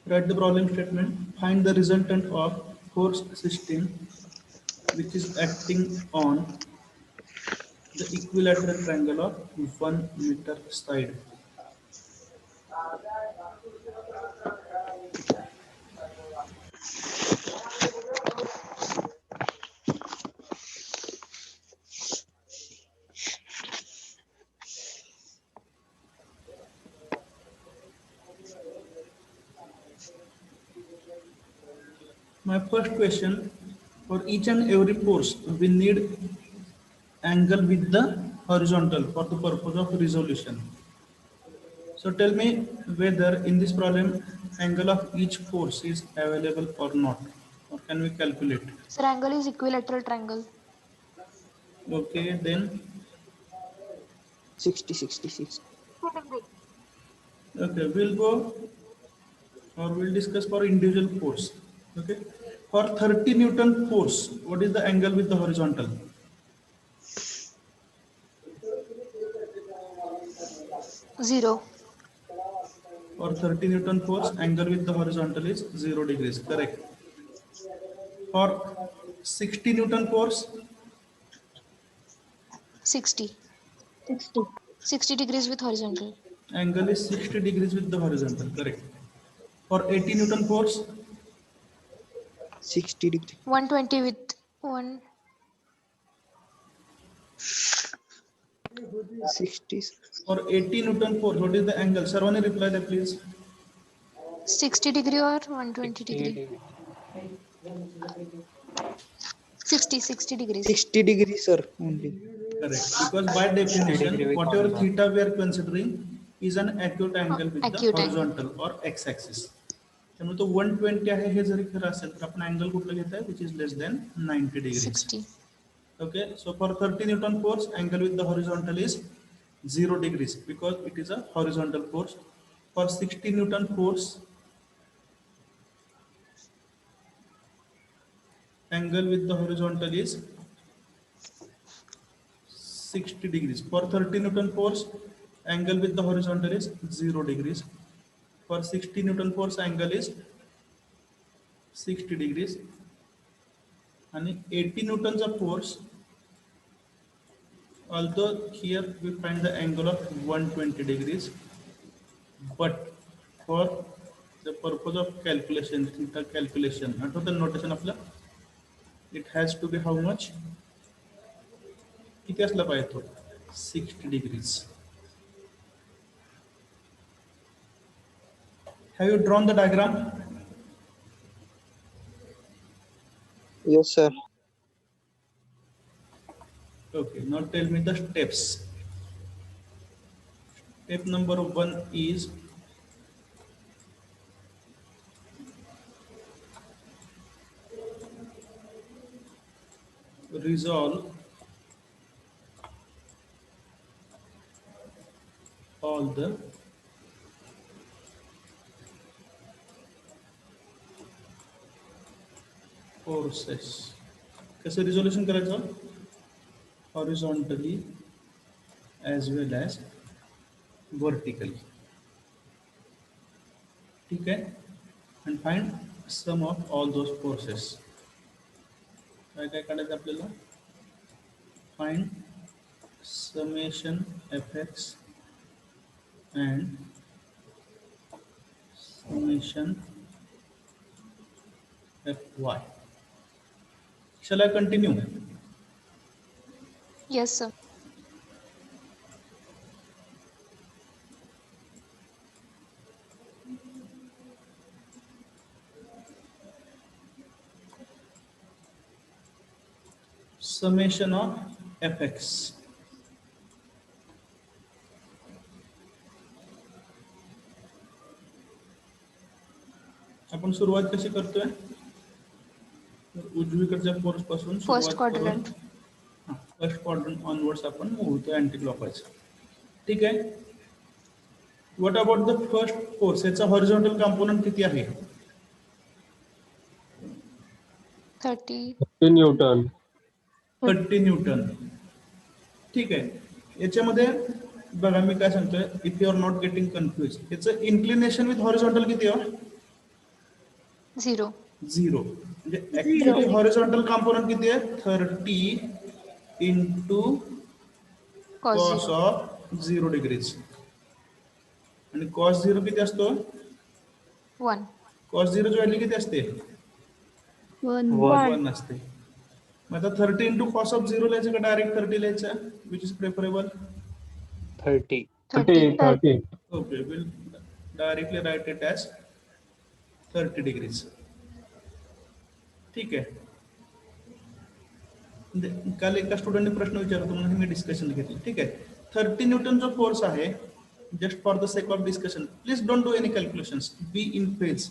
Write the problem statement. Find the resultant of force system which is acting on the equilateral triangle of 1 meter side. My first question, for each and every force, we need angle with the horizontal for the purpose of resolution. So tell me whether in this problem angle of each force is available or not, or can we calculate? Sir, angle is equilateral triangle. Okay, then 60, 66. okay, we'll go or we'll discuss for individual force. Okay, for 30 Newton force, what is the angle with the horizontal? Zero. For 30 Newton force, angle with the horizontal is 0 degrees. Correct. For 60 Newton force, 60. 60. 60 degrees with horizontal. angle is 60 degrees with the horizontal. Correct. For 80 Newton force, 60 degree. 120 with one. 60. for 80 Newton force, what is the angle? Sarvani, reply that please. 60 degree or 120 degree? 60 degrees. 60 degree, sir, only. Correct. Because by definition, whatever theta we are considering is an acute angle with the Acute angle. horizontal or x-axis. त्यामुळे तो 120 आहे हे जरी खरं असेल तर आपण angle कुठला घेत आहे which is less than 90 degrees. 60. Okay, so for 30 Newton force, angle with the horizontal is 0 degrees because it is a horizontal force. For 60 Newton force, angle with the horizontal is 60 degrees. For 30 Newton force, angle with the horizontal is 0 degrees. For 60 Newton force, angle is 60 degrees. And 80 Newtons of force, although here we find the angle of 120 degrees, but for the purpose of calculation, theta calculation, and the notation of the, it has to be how much? किती असला पाहिजे तो 60 degrees. Have you drawn the diagram? Yes, sir. Okay, now tell me the steps. Step number 1 is resolve all the forces. कैसे resolution करायचं? Horizontally as well as vertically. ठीक है? And find sum of all those forces. काय काय काढायचं आपल्याला? Find summation fx and summation fy. Shall I continue? Yes, sir. Summation of fx. आपण सुरुवात कशी करतोय? उजवीकडच्या फोर्स पासून First quadrant. First quadrant onwards आपण मूव्ह होतोय अँटी क्लॉकवाईज. ठीक आहे. What about the first force? याचा हॉरिझॉन्टल कंपोनंट किती आहे? 30. 30 न्यूटन. 30 न्यूटन. ठीक आहे. याच्यामध्ये बघा मी काय सांगतोय, if you are not getting confuse, याचं इन्क्लिनेशन विथ हॉरिझॉन्टल किती आहे? 0. 0. म्हणजे ऍक्च्युली हॉरिझॉन्टल कंपोनंट किती आहे 30 into Cos cos 0. Of 0 degrees आणि कॉस 0 किती असतो 1. कॉस 0 ची व्हॅल्यू किती असते 1. 1 असते. मग आता 30 इंटू कॉस ऑफ 0 लिहायचं का डायरेक्ट 30 लिहायचं which is preferable 30. 30. Okay will directly write it as 30 degrees. ठीक आहे. म्हणजे काल एका स्टुडंटने प्रश्न विचारला म्हणून मी डिस्कशन घेतलं. ठीक आहे. 30 न्यूटन जो फोर्स आहे just for the sake of discussion please don't do any calculations be in phase.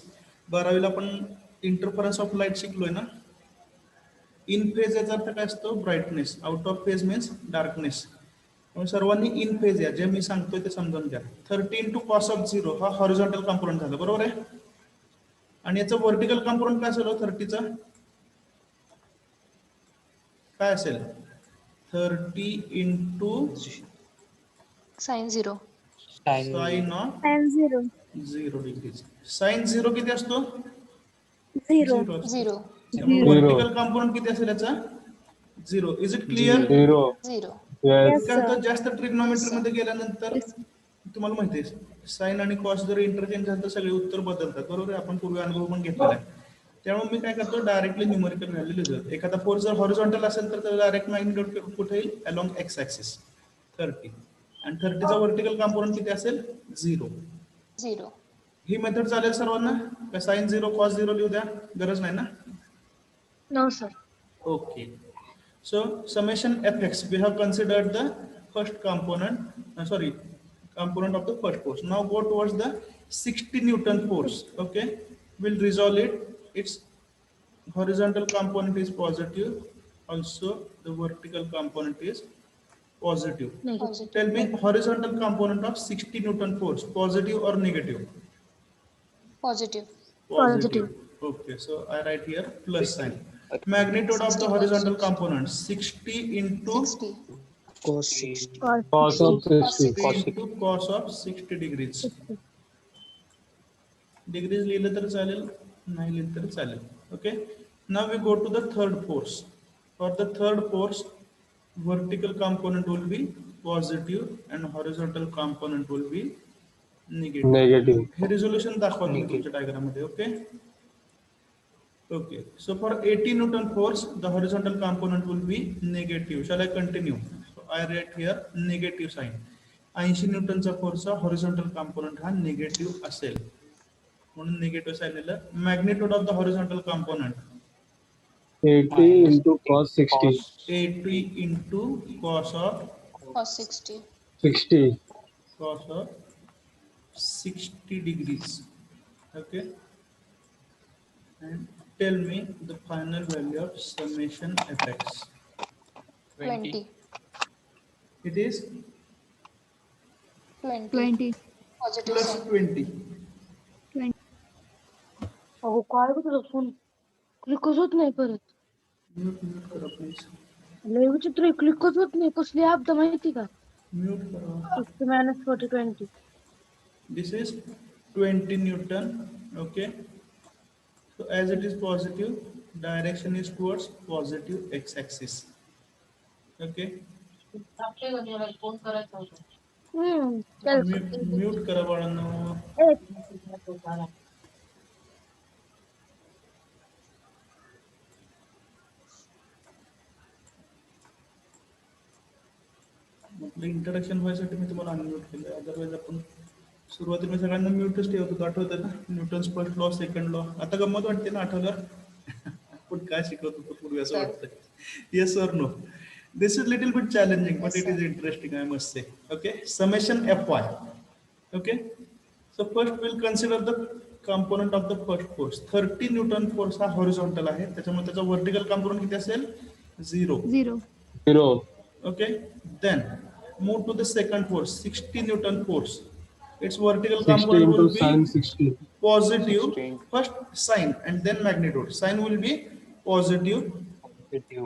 12वीला आपण इंटरफरन्स ऑफ लाईट शिकलोय ना. इन फेज याचा अर्थ काय असतो brightness. Out of phase means darkness. त्यामुळे सर्वांनी इन फेज या जे मी सांगतोय ते समजून घ्या. 30 इंटू कॉस ऑफ 0 हा हॉरिझॉन्टल कंपोनंट झाला बरोबर आहे. आणि याचा व्हर्टिकल कंपोनंट काय असेल 30चा काय असेल 30 into Sin 0. Sine of And 0. 0 degrees. Sine 0 किती असतो 0. 0 असतो. 0. त्यामुळे व्हर्टिकल कंपोनंट किती असेल याचा 0. Is it clear. 0. Yes, काय होतं sir. जास्त ट्रिग्नोमेट्री मध्ये गेल्यानंतर तुम्हाला माहिती आहे साइन आणि कॉस जर इंटरचेंज झालं तर सगळे उत्तर बदलतात बरोबर आहे. आपण पूर्वी अनुभव पण घेतलेला आहे. त्यामुळे मी काय करतो डायरेक्टली न्यूमेरिकल व्हॅल्यू लिहितो. एखादा फोर्स जर हॉरिझॉन्टल असेल तर डायरेक्ट मॅग्निट्यूड कुठे येईल अलॉंग एक्स ऍक्सिस 30 आणि 30चा व्हर्टिकल कंपोनंट किती असेल 0. 0. ही मेथड चालेल सर्वांना का साइन 0 कॉस 0 लिहू द्या गरज नाही ना. No, sir. Okay. So summation fx we have considered the first component component of the first force. Now go towards the 60 Newton force. Okay, we'll resolve it. Its horizontal component is positive. Also the vertical component is positive. Positive. Tell me horizontal component of 60 Newton force positive or negative? Positive. Positive. Okay, so I write here plus sign. Magnitude of the 60 horizontal cos component 60 into 60. Cos 60. Cos 60. 60 into cos of 60 degrees. Degrees लिहिलं तर चालेल नाही लिहिलं तर चालेल. Okay. Now we go to the third force. For the third force, vertical component will be positive and horizontal component will be negative. Hey resolution दाखवा तुम्ही तुमच्या diagram मध्ये. Okay. Okay, so for 80 Newton force, the horizontal component will be negative. Shall I continue? So I write here negative sign. 80 Newton चा force horizontal component हा negative असेल. म्हणून negative sign लिहिलं. Magnitude of the horizontal component 80 into cos 60. 80 into cos of Cos 60. 60 degrees. Okay. And tell me the final value of summation fx. 20. It is 20. Positive plus sign. 20. अहो काय बघ तुझा phone क्लिकच होत नाही परत. Mute करा please. लय विचित्र क्लिकच होत नाही. कसली आपदा माहिती का Mute करा. 60 minus 40 20. This is 20 Newton. Okay. So as it is positive, direction is towards positive x-axis. Okay. Mute करा बाळांनो. आपलं इंट्रोडक्शन व्हायसाठी मी तुम्हाला अनम्यूट केलं. अदरवाईज आपण सुरुवातीला मी सगळ्यांना म्यूटच ठेवत होतो. आठवतं ना Newton's first law second law. आता गंमत वाटते ना आठवलं आपण काय शिकवत होतो पूर्वी असं वाटतं. येस और no. This is little bit challenging, but it is interesting, I must say. Okay, summation Fy. Okay, so first we'll consider the component of the first force. 30 Newton force हा horizontal आहे. त्याच्यामुळे त्याचा vertical component किती असेल 0. 0. Okay, then move to the second force, 60 Newton force. Its vertical 60 component into will be sin 60. positive. 60. First sign and then magnitude. Sign will be positive.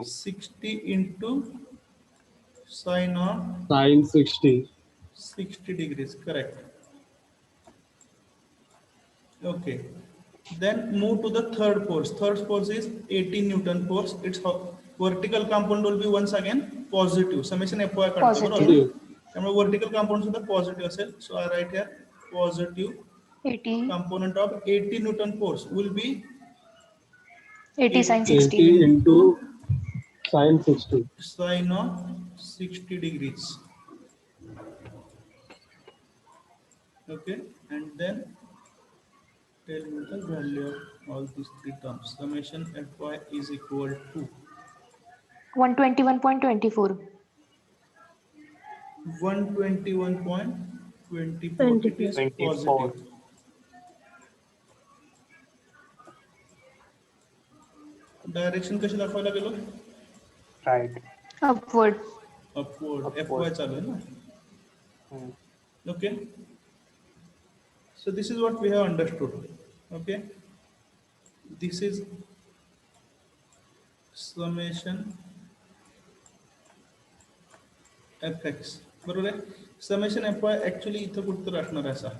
60 into sin of Sin 60. 60 degrees, correct. Okay. Then move to the third force. Third force is 18 Newton force. Its vertical component will be once again positive. Summation FY काढतो बरोबर. Positive. त्यामुळे vertical component सुद्धा positive असेल. So I write here positive 80. component of 80 Newton force will be 80 sin 80 60. into sin 60. sine of 60 degrees. Okay, and then tell me the value of all these three terms. Summation Fy is equal to 121.24. 121.24. It is 24. positive. Direction कशी दाखवायला गेलो? Right. Upward. Upward. Upward. Fy चालू आहे ना? Hmm. Okay. So this is what we have understood. Okay. This is summation fx. बरोबर आहे. Summation fy actually इथं कुठं असणार आहे असा.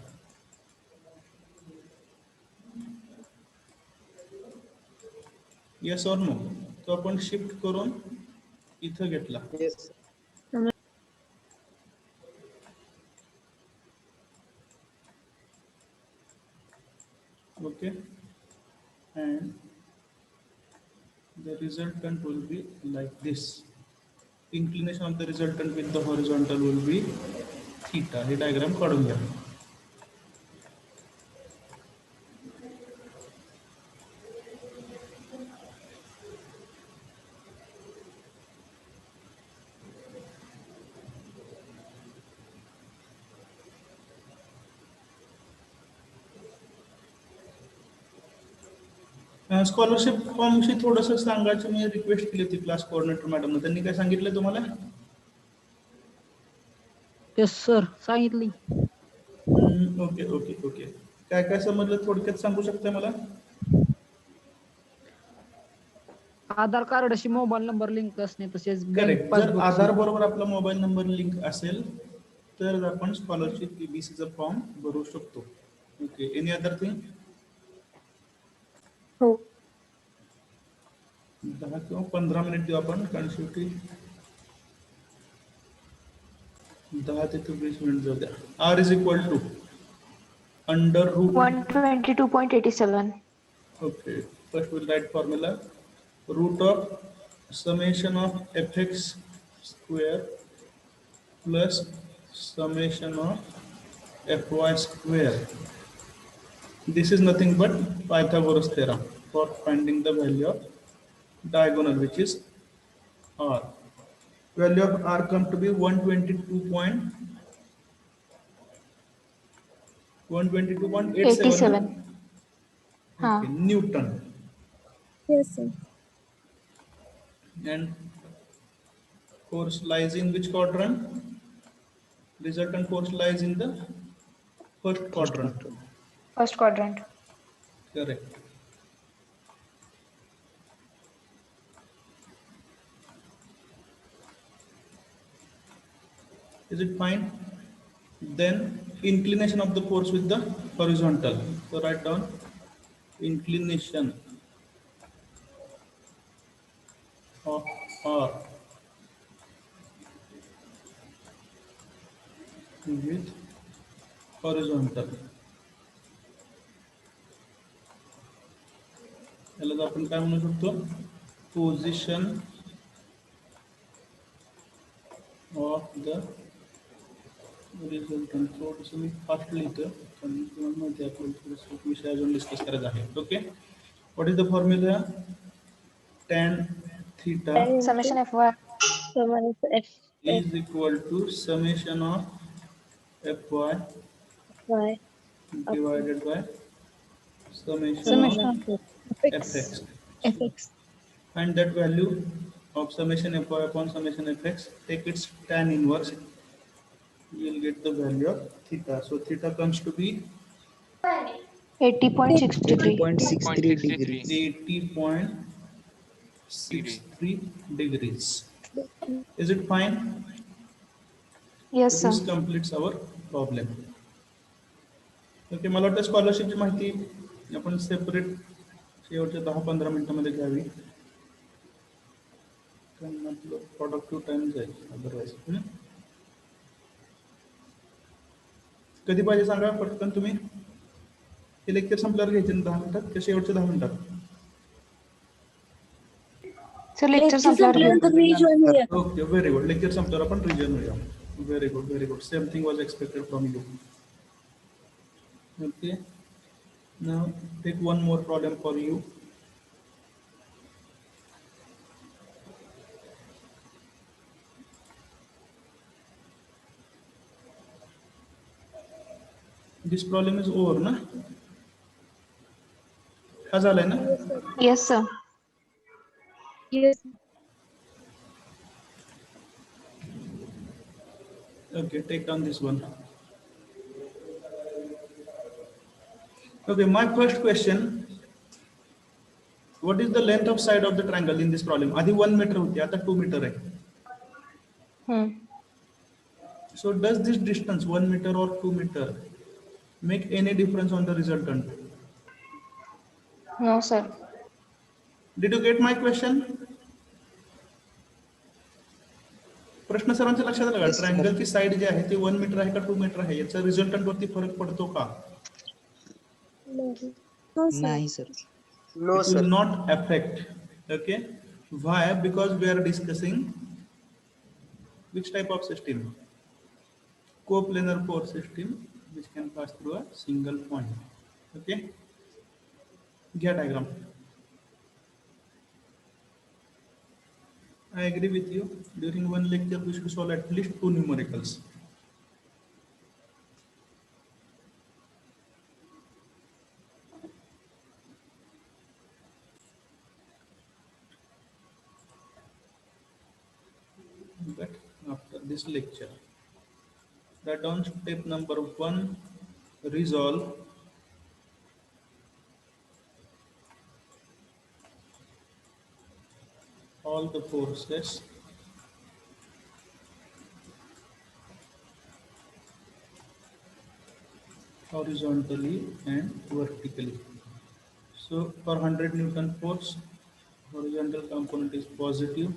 Yes or no? तो आपण शिफ्ट करून इथं घेतला. Yes. Okay, and the resultant will be like this. Inclination of the resultant with the horizontal will be theta. Hey diagram काढून घ्या. स्कॉलरशिप फॉर्मशी थोडंसं सांगायची मी रिक्वेस्ट केली होती क्लास कोऑर्डिनेटर मॅडमने. त्यांनी काय सांगितलं तुम्हाला? येस सर सांगितली. Okay okay okay. काय काय समजलं थोडक्यात सांगू शकता मला? आधार कार्डशी मोबाईल नंबर लिंक असणे तसेच करेक्ट. बँक जर आधार बरोबर आपला मोबाईल नंबर लिंक असेल तर आपण स्कॉलरशिप ईबीसीचा फॉर्म भरू शकतो. ओके. Any other thing? हो. 10 किंवा 15 मिनिट देऊ आपण, कारण शेवटी 10 ते 20 मिनिट जाऊ द्या. R is equal to under root. 122.87. Okay. First we'll write formula. Root of summation of fx square plus summation of fy square. This is nothing but Pythagoras theorem for finding the value of diagonal, which is r. Value of r come to be 122.87 87. okay, Newton. Yes, sir. And force lies in which quadrant? Resultant force lies in the first quadrant. First quadrant. Correct. Is it fine? Then inclination of the force with the horizontal. So write down inclination of R with horizontal. याला आपण काय म्हणू शकतो? Position of the resultant. थोडंसं मी fast लिहितो कारण तुम्हाला माहिती आहे आपल्याला थोडंसं विषय अजून डिस्कस करायचा आहे. Okay. What is the formula? tan theta Summation FY. is equal to summation of fy divided by summation of fx. Find that value of summation fy upon summation fx. Take its tan inverse. You will get the value of theta. So theta comes to be 80.63. 80.63 degrees. 80.63 degrees. Is it fine? Yes, So this sir. completes our problem. Okay, मला वाटतं स्कॉलरशिपची माहिती आपण separate शेवटच्या 10-15 मिनिटांमध्ये घ्यावी, कारण आपलं productive time जाईल अदरवाईज. कधी पाहिजे सांगा पटकन तुम्ही. हे लेक्चर संपल्यावर घ्यायचे ना 10 मिनिटात, का शेवटच्या 10 मिनिटात? सर लेक्चर संपल्यावर घेऊ. संपल्यानंतर rejoin होऊया. Okay, very good. लेक्चर संपल्यावर आपण रिजन होऊया. Very good, very good. Same thing was expected from you. Okay, now take one more problem for you. This problem is over ना? हा झालाय ना? Yes sir. Yes. Okay, take down this one. Okay, my first question. What is the length of side of the triangle in this problem? आधी 1 meter होती, आता 2 meter आहे. So does this distance 1 meter or 2 meter make any difference on the resultant? No sir. Did you get my question? प्रश्न सर्वांच्या लक्षात आला का? ट्रायंगलची side जी आहे ती 1 मीटर आहे का 2 मीटर आहे, याचा रिझल्टंट वरती फरक पडतो का? नाही sir. No, It sir. will not affect. Okay, why? Because we are discussing which type of system? Coplanar force system which can pass through a single point. Okay, get diagram. I agree with you. During one lecture we should solve at least 2 numericals. But after this lecture, write down step number 1, resolve all the forces horizontally and vertically. So for 100 Newton force, horizontal component is positive,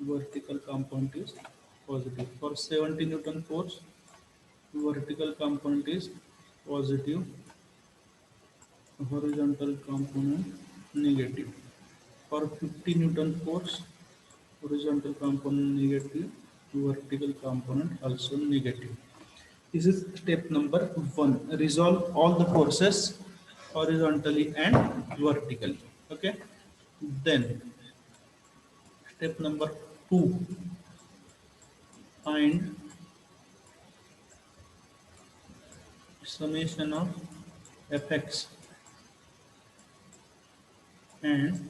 vertical component is positive. For 70 Newton force, vertical component is positive, horizontal component negative. For 50 Newton force, horizontal component negative, vertical component also negative. This is step number 1. Resolve all the forces horizontally and vertically. Okay. Then step number 2. Find summation of fx and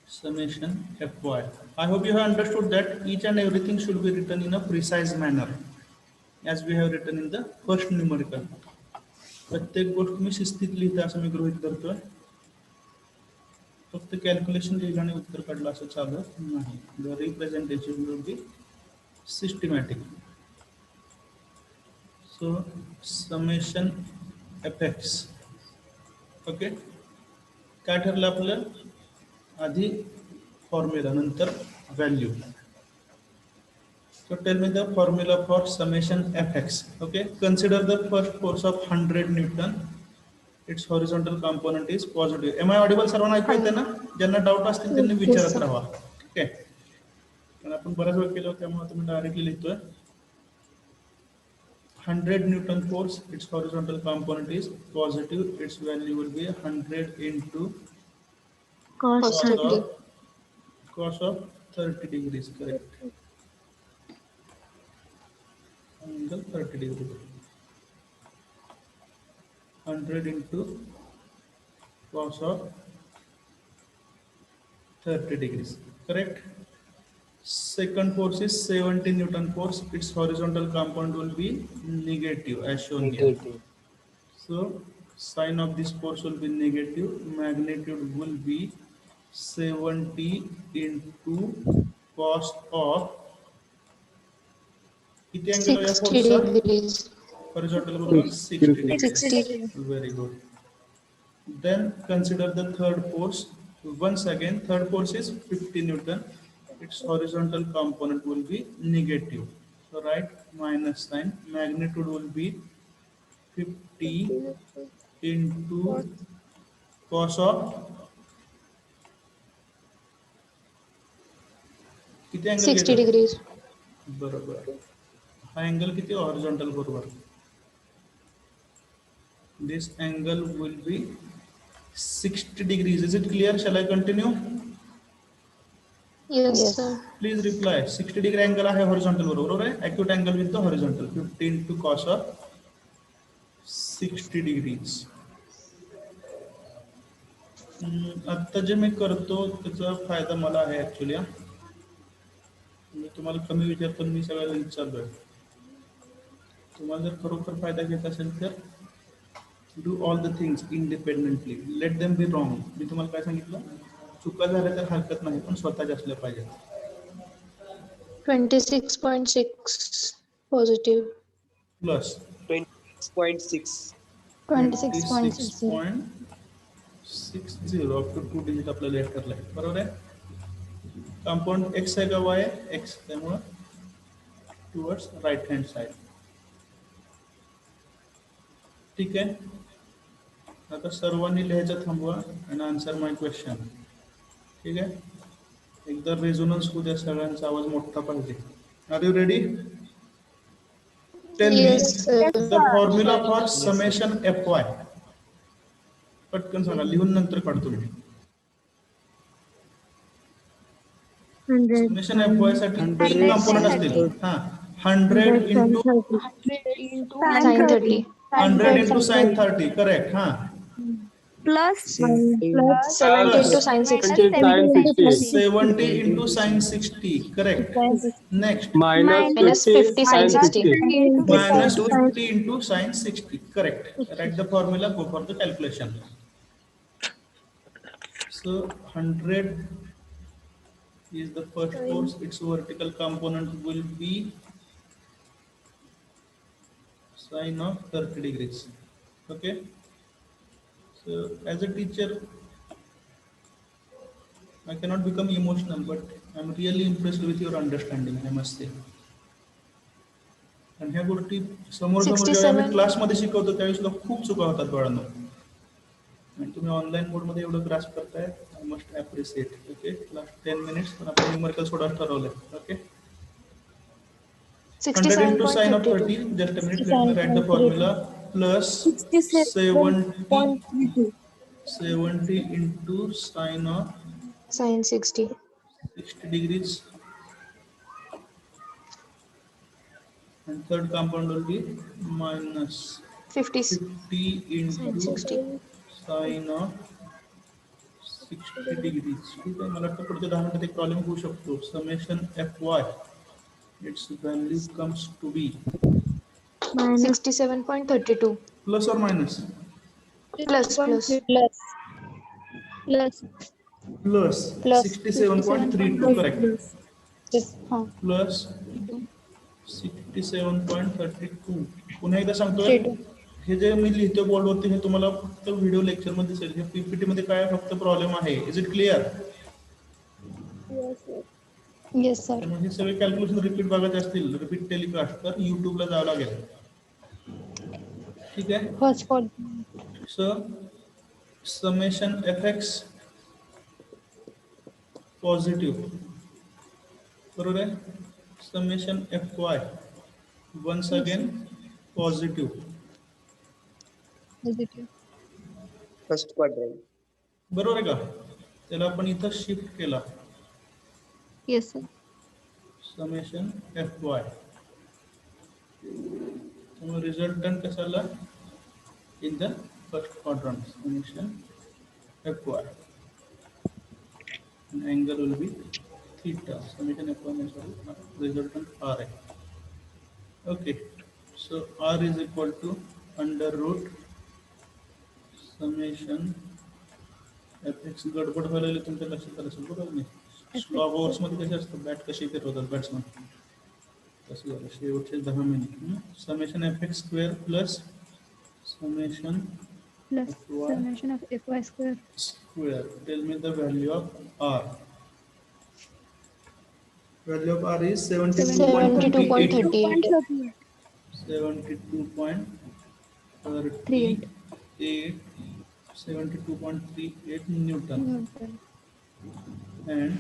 summation fy. I hope you have understood that each and everything should be written in a precise manner as we have written in the first numerical. प्रत्येक गोष्ट मी शिस्तीत लिहिते असं मी गृहीत धरतोय. फक्त calculation लिहिलं आणि उत्तर काढलं असं चालत नाही. The representation will be systematic. So summation fx. Okay. काय ठरलं आपलं? आधी फॉर्म्युला नंतर value. So tell me the formula for summation fx. Okay, consider the first force of 100 Newton. Its horizontal component is positive. Am I audible? सर्वांना ऐकू येते ना? ज्यांना डाऊट असतील त्यांनी विचारत राहा. ओके, कारण आपण बराच वेळ केलं त्यामुळे तुम्ही डायरेक्टली लिहितोय. 100 Newton force, its horizontal component is positive. Its value will be 100 into Cos 30. cos of 30 degrees. Correct. Angle 30 degrees. 100 into cos of 30 degrees. Correct. Second force is 70 Newton force. Its horizontal component will be negative as shown here. Negative. So sign of this force will be negative. Magnitude will be 70 into cos of किती angle आहे 60 force चा? degrees. Horizontal बरोबर 60 degrees. 60. Very good. Then consider the third force. Once again, third force is 50 Newton. Its horizontal component will be negative. So write minus sign. Magnitude will be 50 into cos of किती angle 60 घ्यायचा degrees. बरोबर हा angle किती horizontal बरोबर this angle will be 60 degrees. Is it clear? Shall I continue? Yes, Yes. sir. Please reply. 60 degree angle आहे horizontal बरोबर आहे acute angle with the horizontal 50 into cos of 60 degrees. आता जे मी करतो त्याचा फायदा मला आहे ऍक्च्युली मी तुम्हाला कमी विचारतो मी सगळ्या लिंक चालू आहे तुम्हाला जर खरोखर फायदा घेत असेल तर do all the things independently let them be wrong मी तुम्हाला काय सांगितलं चुका झाल्या तर हरकत नाही पण स्वतःच्या असल्या पाहिजेत 26.6 positive. Plus 26.6. 26.60. 26.60 up to 2 digit आपल्याला ऍड करलाय बरोबर आहे कंपाऊंड एक्स आहे का वाय एक्स त्यामुळे टुवर्ड्स राईट हँड साइड ठीक आहे आता सर्वांनी लिहायचं थांबवा आणि आन्सर माय क्वेश्चन ठीक आहे एकदा रेझोनन्स होऊ द्या सगळ्यांचा आवाज मोठा पाहिजे are you ready tell Yes, मी sir. The formula for summation F Y पटकन सांगा लिहून नंतर काढतो मी समेशन एफ वाय साठी तीन कंपोनंट असतील हा 100 into Sin 30. 100 into sin 30 correct हाँ Plus 70 into sin 60. Sin 60. 70 into sin 60 correct next Minus Minus 50 sin 60. minus 50 into sin 60 correct write the formula go for the calculation so 100 is the first force its vertical component will be sin of 30 degrees okay so as a teacher I cannot become emotional but I'm really impressed with your understanding I must say आणि ह्या गोष्टी समोर समोर जेव्हा आम्ही 67. क्लासमध्ये शिकवतो त्यावेळेस खूप चुका होतात बाळांनो आणि तुम्ही ऑनलाईन मोडमध्ये एवढं ग्रास्प करताय I must appreciate okay last 10 minutes पण आपण न्यूमेरिकल सोडा ठरवलंय okay 100 into sin of 30 67.32. just a minute let me write the formula plus 70 into sin of Sin 60. 60 degrees and third compound will be minus 50 50 into sin 60. sin of 60 degrees ठीक आहे मला वाटतं पुढच्या 10 मिनिटात एक problem होऊ शकतो summation F Y its value comes to be 67.32. plus or minus Plus. plus 67.32 correct हाँ. plus 67.32 पुन्हा एकदा सांगतोय हे जे मी लिहितो बोर्डवरती हे तुम्हाला फक्त व्हिडिओ लेक्चर मध्ये दिसेल हे पीपीटी मध्ये काय फक्त प्रॉब्लेम आहे is it clear Yes, sir. त्यामुळे हे सगळे कॅल्क्युलेशन रिपीट बघायचे असतील रिपीट टेलिकास्ट तर युट्यूबला जावं लागेल ठीक आहे First call. सो समेशन एफ एक्स पॉझिटिव्ह बरोबर आहे समेशन एफ वाय once again positive First quadrant. बरोबर आहे का त्याला आपण इथं शिफ्ट केला Yes, sir. Summation F Y त्यामुळे रिझल्टंट कसा आला in the first quadrant summation F Y angle will be theta summation F Y sorry resultant R आहे okay so R is equal to under root summation F X गडबड व्हायला तुमच्या लक्षात आलं असेल बरोबर नाही स्लॉग ओव्हर्स मध्ये कसे असतात बॅट कशी फिरवतात बॅट्समन तसं झालं शेवटचे 10 minute summation F x square plus summation plus Fy summation of fy square. square. Tell me the value of r. Value of r is 72.38. 72.38. 38 72.38. 72.38 Newton. Newton. And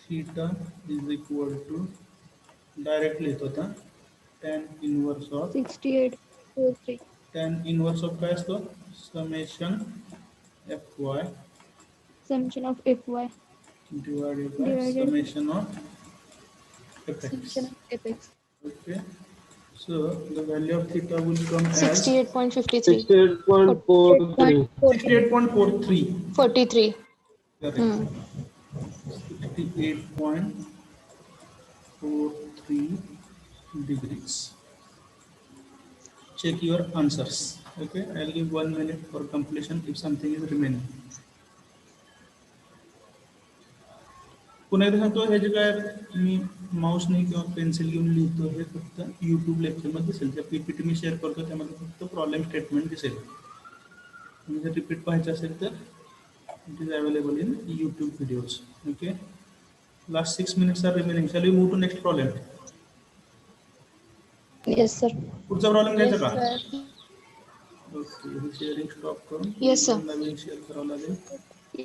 theta is equal to directly लिहित होता tan inverse of 68.43. काय असतो summation fy Summation of fy divided by divided by summation of fx. summation of fx. Okay, so the value of theta will come as 68.53. 68.43. 68.43. 43. Correct. Hmm. 68.43 degrees. Check your answers. Okay, I'll give 1 minute for completion if something is remaining. पुन्हा एकदा सांगतो हे जे काय मी माऊसने किंवा pencil घेऊन लिहितो हे फक्त YouTube लेक्चरमध्ये दिसेल. त्या पीपीटी मी शेअर करतो त्यामध्ये फक्त प्रॉब्लेम स्टेटमेंट दिसेल. जर रिपीट पाहायचं असेल तर it is available in YouTube videos. Okay, last 6 minutes are remaining. Shall we move to next problem? Yes, sir. पुढचा प्रॉब्लेम घ्यायचा का? ओके, हे शेअरिंग स्टॉप करून Yes, sir. नवीन शेअर करावं लागेल.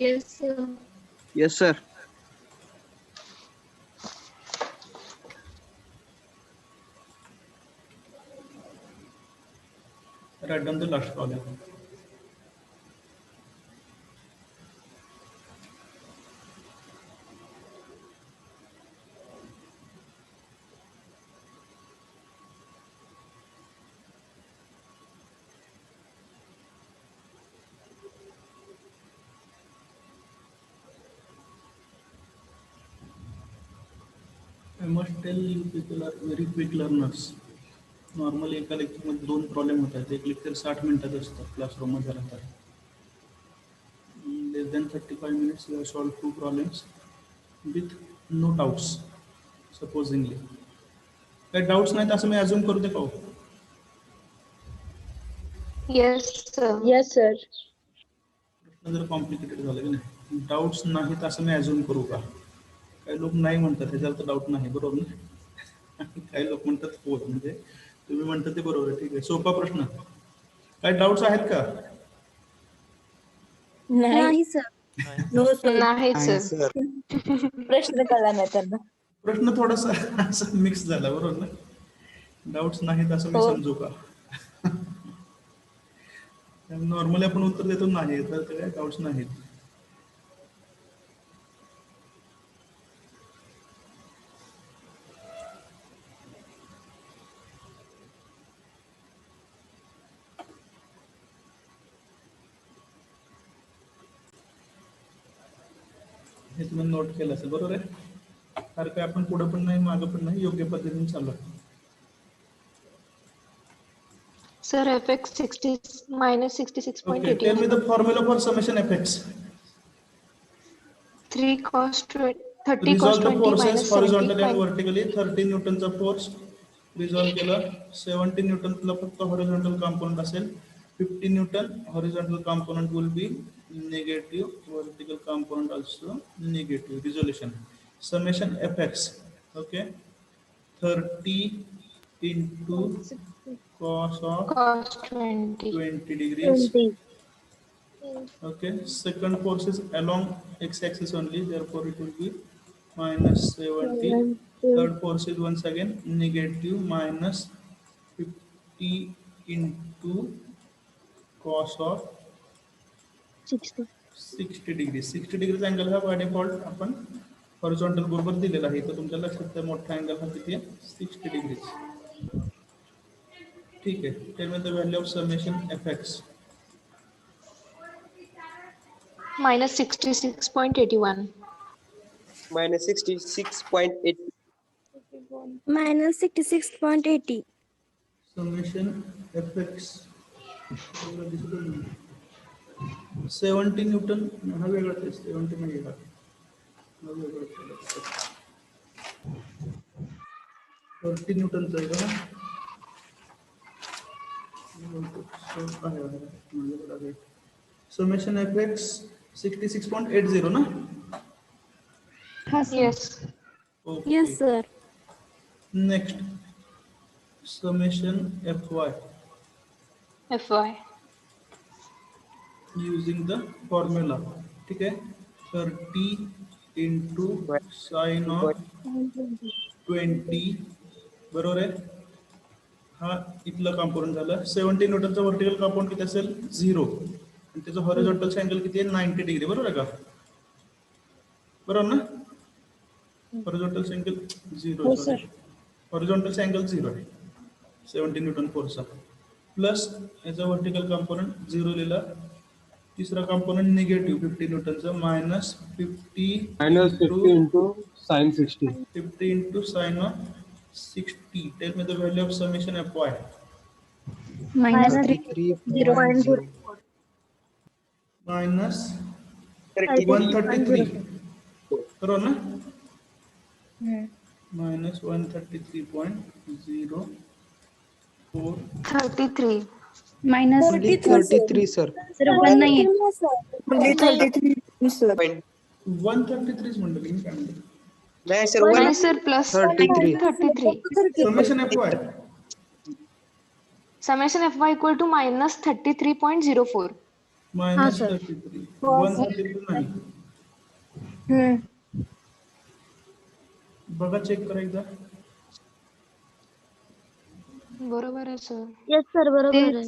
Yes, sir. Yes, sir. Write down the last problem. I must tell you people are very quick learners. Normally एका लेक्चरमध्ये 2 प्रॉब्लेम होतात. एक लेक्चर 60 मिनिटात असतं क्लासरूममध्ये राहतात. Less than 35 minutes you have solved 2 problems with no doubts supposingly. काही doubts नाहीत असं मी अज्युम करू दे का? Yes, sir. Yes, sir. प्रश्न जर कॉम्प्लिकेटेड झालं की नाही, डाऊट्स नाहीत असं मी अज्युम करू का? काही लोक नाही म्हणतात त्याच्यावर तर डाऊट नाही, बरोबर ना? काही लोक म्हणतात हो, म्हणजे तुम्ही म्हणता ते बरोबर आहे. ठीक आहे, सोपा प्रश्न. काही डाऊट्स आहेत का? नाही सर. No sir. नाही, sir. प्रश्न कळला नाही त्यांना. प्रश्न थोडासा असं मिक्स झाला, बरोबर ना? डाऊट्स नाहीत असं मी हो. समजू का? नॉर्मली आपण उत्तर देतो नाही, तर काय डाऊट्स नाहीत. हे तुम्ही नोट केलं असेल, बरोबर आहे? कारण काय आपण पुढे पण नाही मागं पण नाही, योग्य पद्धतीने चालू आहे. Sir, fx 60 minus Okay, 66.81. tell me the formula for summation fx. 3 cos 20, 30 cos Resolve the 20 forces minus 70 horizontally and minus vertically. 30 न्यूटनचा फोर्स रिझॉल्व केला. 70 न्यूटनला फक्त हॉरिझॉन्टल कॉम्पोनंट असेल. 50 newton horizontal component will be negative, vertical component also negative. Resolution summation fx. Okay, 30 into cos of cos 20. 20 degrees. 20. Okay, second force is along x-axis only, therefore it will be minus 70. Third force is once again negative, minus 50 into cos of 60. 60 degrees. 60 degrees angle हा by default आपण horizontal बरोबर दिलेला आहे. तर तुमच्या लक्षात त्या मोठा अँगल हा किती आहे? 60 डिग्रीज. ठीक आहे, tell me the value of summation fx. Minus 66.81. Minus 66.8. Minus 66.80. Summation fx 70 Newton हा वेगळा आहे. 70 नाही हा वेगळा. 30 न्यूटनचा आहे का? Summation fx 66.80 ना? Yes. Okay. Yes, sir. Next, summation fy FY. using the formula. ठीक है? 30 into sin of 20 बरोबर आहे. हा इथला कंपोनंट झाला. 70 न्यूटनचा वर्टिकल कंपाऊंड किती असेल 0 आणि त्याचा हॉरिझॉन्टल अँगल किती आहे 90 डिग्री बरोबर आहे का? बरोबर ना? हॉरिझॉन्टल अँगल 0 आहे. हॉरिझॉन्टल अँगल 0 आहे 70 न्यूटन फोर्सचा प्लस याचा वर्टिकल कंपोनंट 0 लिहिला. तिसरा component negative 50 न्यूटनचा minus 50 Minus 50 into sin 60. 50 into sin of 60. Tell me the value of summation fy. Minus 3.0. Minus 33. 133. बरोबर ना? Minus 133.04. 33. minus 33 sir. sir 1 नाही आहे. 133 म्हणलं मी काय म्हणलं? नाही sir, नाही sir plus 33. 33. Summation fy. Summation FY equal to minus 33.04. Minus sir. 33. 133 नाही. बघा चेक करा एकदा. बरोबर आहे सर. Yes, sir. बरोबर आहे.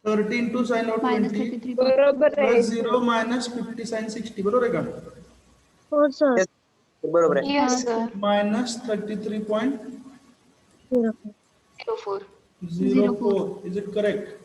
30 into sin of 20 plus 0 minus 50 sin 60 बरोबर आहे का? हो सर. Yes, बरोबर आहे. Yes sir. Minus 33.04. 04. Is it correct?